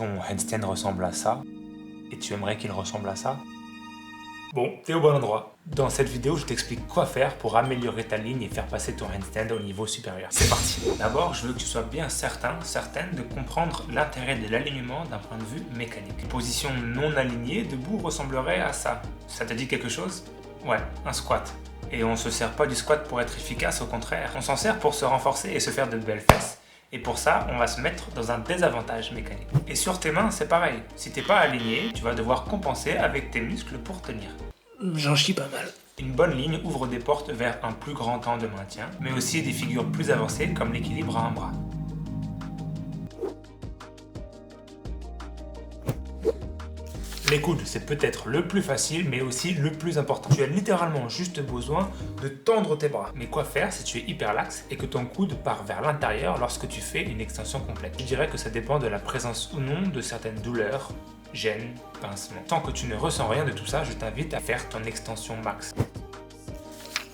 Ton handstand ressemble à ça, et tu aimerais qu'il ressemble à ça? Bon, t'es au bon endroit. Dans cette vidéo, je t'explique quoi faire pour améliorer ta ligne et faire passer ton handstand au niveau supérieur. C'est parti! D'abord, je veux que tu sois bien certaine de comprendre l'intérêt de l'alignement d'un point de vue mécanique. Une position non alignée debout ressemblerait à ça. Ça te dit quelque chose? Ouais, un squat. Et on se sert pas du squat pour être efficace, au contraire. On s'en sert pour se renforcer et se faire de belles fesses. Et pour ça, on va se mettre dans un désavantage mécanique. Et sur tes mains, c'est pareil. Si t'es pas aligné, tu vas devoir compenser avec tes muscles pour tenir. J'en chie pas mal. Une bonne ligne ouvre des portes vers un plus grand temps de maintien, mais aussi des figures plus avancées comme l'équilibre à un bras. Les coudes, c'est peut-être le plus facile, mais aussi le plus important. Tu as littéralement juste besoin de tendre tes bras. Mais quoi faire si tu es hyperlaxe et que ton coude part vers l'intérieur lorsque tu fais une extension complète? Je dirais que ça dépend de la présence ou non de certaines douleurs, gênes, pincements. Tant que tu ne ressens rien de tout ça, je t'invite à faire ton extension max.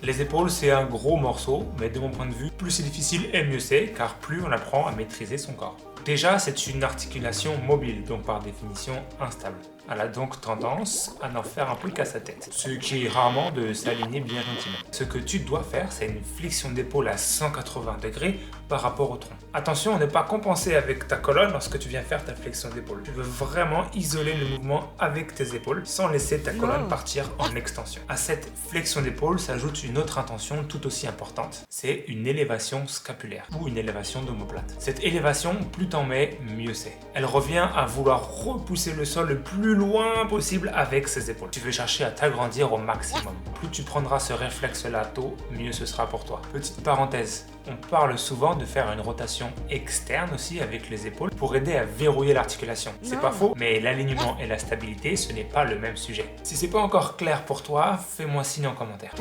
Les épaules, c'est un gros morceau, mais de mon point de vue, plus c'est difficile et mieux c'est, car plus on apprend à maîtriser son corps. Déjà, c'est une articulation mobile, donc par définition instable. Elle a donc tendance à en faire un peu qu'à sa tête, ce qui est rarement de s'aligner bien gentiment. Ce que tu dois faire, c'est une flexion d'épaule à 180 degrés par rapport au tronc. Attention à ne pas compenser avec ta colonne lorsque tu viens faire ta flexion d'épaule. Tu veux vraiment isoler le mouvement avec tes épaules sans laisser ta colonne partir en extension. À cette flexion d'épaule s'ajoute une autre intention tout aussi importante, c'est une élévation scapulaire ou une élévation d'omoplate. Cette élévation, plus t'en mets, mieux c'est. Elle revient à vouloir repousser le sol le plus loin possible avec ses épaules. Tu veux chercher à t'agrandir au maximum. Plus tu prendras ce réflexe-là tôt, mieux ce sera pour toi. Petite parenthèse, on parle souvent de faire une rotation externe aussi avec les épaules pour aider à verrouiller l'articulation. C'est pas faux, mais l'alignement et la stabilité, ce n'est pas le même sujet. Si c'est pas encore clair pour toi, fais-moi signe en commentaire.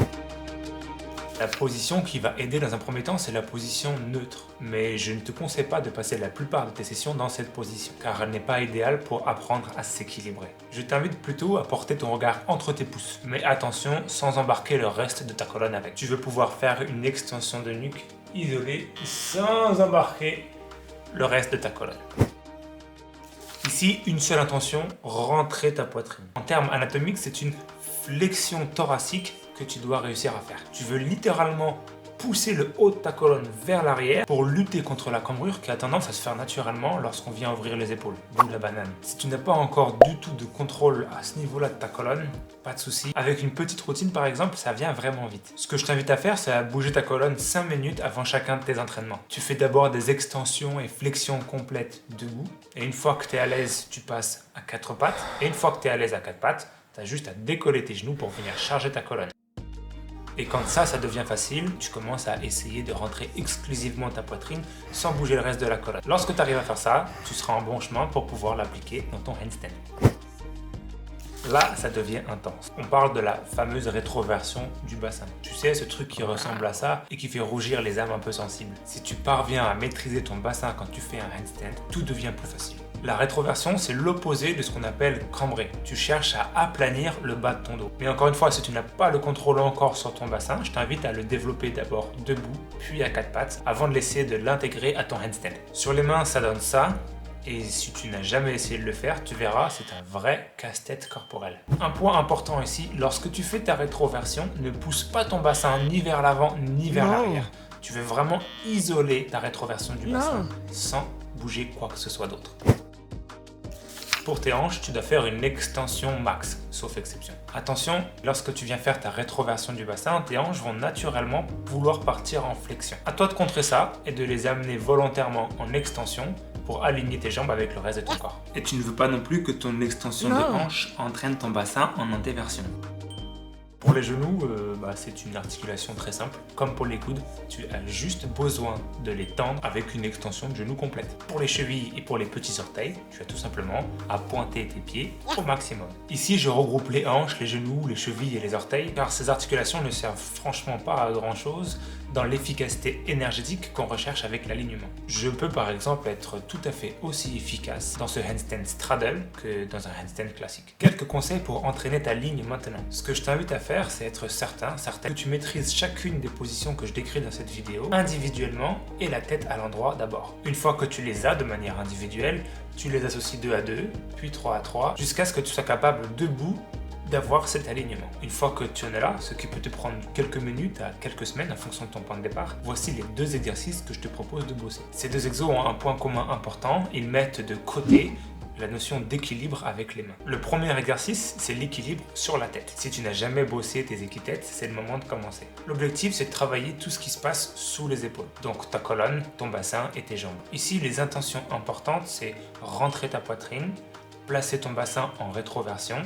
La position qui va aider dans un premier temps, c'est la position neutre. Mais je ne te conseille pas de passer la plupart de tes sessions dans cette position, car elle n'est pas idéale pour apprendre à s'équilibrer. Je t'invite plutôt à porter ton regard entre tes pouces. Mais attention, sans embarquer le reste de ta colonne avec. Tu veux pouvoir faire une extension de nuque isolée sans embarquer le reste de ta colonne. Ici, une seule intention, rentrer ta poitrine. En termes anatomiques, c'est une flexion thoracique que tu dois réussir à faire. Tu veux littéralement pousser le haut de ta colonne vers l'arrière pour lutter contre la cambrure qui a tendance à se faire naturellement lorsqu'on vient ouvrir les épaules, d'où la banane. Si tu n'as pas encore du tout de contrôle à ce niveau-là de ta colonne, pas de souci. Avec une petite routine par exemple, ça vient vraiment vite. Ce que je t'invite à faire, c'est à bouger ta colonne 5 minutes avant chacun de tes entraînements. Tu fais d'abord des extensions et flexions complètes debout, et une fois que tu es à l'aise, tu passes à 4 pattes, et une fois que tu es à l'aise à 4 pattes, tu as juste à décoller tes genoux pour venir charger ta colonne. Et quand ça devient facile, tu commences à essayer de rentrer exclusivement ta poitrine sans bouger le reste de la colonne. Lorsque tu arrives à faire ça, tu seras en bon chemin pour pouvoir l'appliquer dans ton handstand. Là, ça devient intense. On parle de la fameuse rétroversion du bassin. Tu sais, ce truc qui ressemble à ça et qui fait rougir les âmes un peu sensibles. Si tu parviens à maîtriser ton bassin quand tu fais un handstand, tout devient plus facile. La rétroversion, c'est l'opposé de ce qu'on appelle cambrer. Tu cherches à aplanir le bas de ton dos. Mais encore une fois, si tu n'as pas le contrôle encore sur ton bassin, je t'invite à le développer d'abord debout, puis à 4 pattes, avant de l'essayer de l'intégrer à ton handstand. Sur les mains, ça donne ça. Et si tu n'as jamais essayé de le faire, tu verras, c'est un vrai casse-tête corporel. Un point important ici, lorsque tu fais ta rétroversion, ne pousse pas ton bassin ni vers l'avant ni vers l'arrière. Tu veux vraiment isoler ta rétroversion du bassin sans bouger quoi que ce soit d'autre. Pour tes hanches, tu dois faire une extension max, sauf exception. Attention, lorsque tu viens faire ta rétroversion du bassin, tes hanches vont naturellement vouloir partir en flexion. À toi de contrer ça et de les amener volontairement en extension pour aligner tes jambes avec le reste de ton corps. Et tu ne veux pas non plus que ton extension de hanche entraîne ton bassin en antéversion. Pour les genoux, c'est une articulation très simple. Comme pour les coudes, tu as juste besoin de les tendre avec une extension de genou complète. Pour les chevilles et pour les petits orteils, tu as tout simplement à pointer tes pieds au maximum. Ici, je regroupe les hanches, les genoux, les chevilles et les orteils, car ces articulations ne servent franchement pas à grand chose dans l'efficacité énergétique qu'on recherche avec l'alignement. Je peux par exemple être tout à fait aussi efficace dans ce handstand straddle que dans un handstand classique. Quelques conseils pour entraîner ta ligne maintenant. Ce que je t'invite à faire, c'est être certain que tu maîtrises chacune des positions que je décris dans cette vidéo individuellement et la tête à l'endroit d'abord. Une fois que tu les as de manière individuelle, tu les associes 2 à 2, puis 3 à 3, jusqu'à ce que tu sois capable debout d'avoir cet alignement. Une fois que tu en es là, ce qui peut te prendre quelques minutes à quelques semaines en fonction de ton point de départ, voici les 2 exercices que je te propose de bosser. Ces 2 exos ont un point commun important, ils mettent de côté la notion d'équilibre avec les mains. Le premier exercice, c'est l'équilibre sur la tête. Si tu n'as jamais bossé tes équitêtes, c'est le moment de commencer. L'objectif, c'est de travailler tout ce qui se passe sous les épaules. Donc ta colonne, ton bassin et tes jambes. Ici, les intentions importantes, c'est rentrer ta poitrine, placer ton bassin en rétroversion,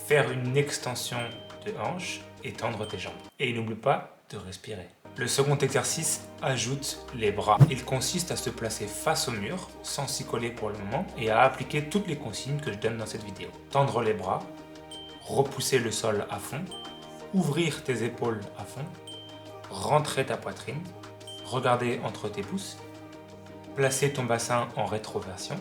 faire une extension de hanche et tendre tes jambes. Et n'oublie pas de respirer. Le second exercice ajoute les bras. Il consiste à se placer face au mur, sans s'y coller pour le moment, et à appliquer toutes les consignes que je donne dans cette vidéo. Tendre les bras, repousser le sol à fond, ouvrir tes épaules à fond, rentrer ta poitrine, regarder entre tes pouces, placer ton bassin en rétroversion,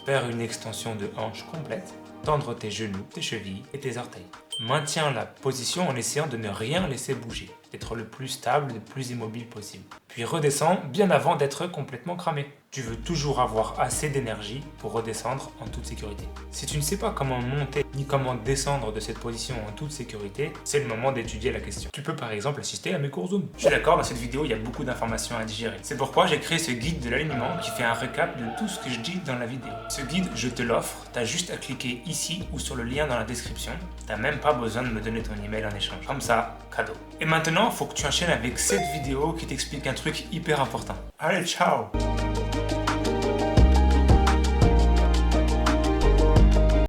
faire une extension de hanche complète, tendre tes genoux, tes chevilles et tes orteils. Maintiens la position en essayant de ne rien laisser bouger, d'être le plus stable, le plus immobile possible. Puis redescends bien avant d'être complètement cramé. Tu veux toujours avoir assez d'énergie pour redescendre en toute sécurité. Si tu ne sais pas comment monter ni comment descendre de cette position en toute sécurité, c'est le moment d'étudier la question. Tu peux par exemple assister à mes cours Zoom. Je suis d'accord, dans cette vidéo, il y a beaucoup d'informations à digérer. C'est pourquoi j'ai créé ce guide de l'alignement qui fait un récap de tout ce que je dis dans la vidéo. Ce guide, je te l'offre, t'as juste à cliquer ici ou sur le lien dans la description. T'as même pas besoin de me donner ton email en échange. Comme ça, cadeau. Et maintenant, faut que tu enchaînes avec cette vidéo qui t'explique un truc hyper important. Allez, ciao!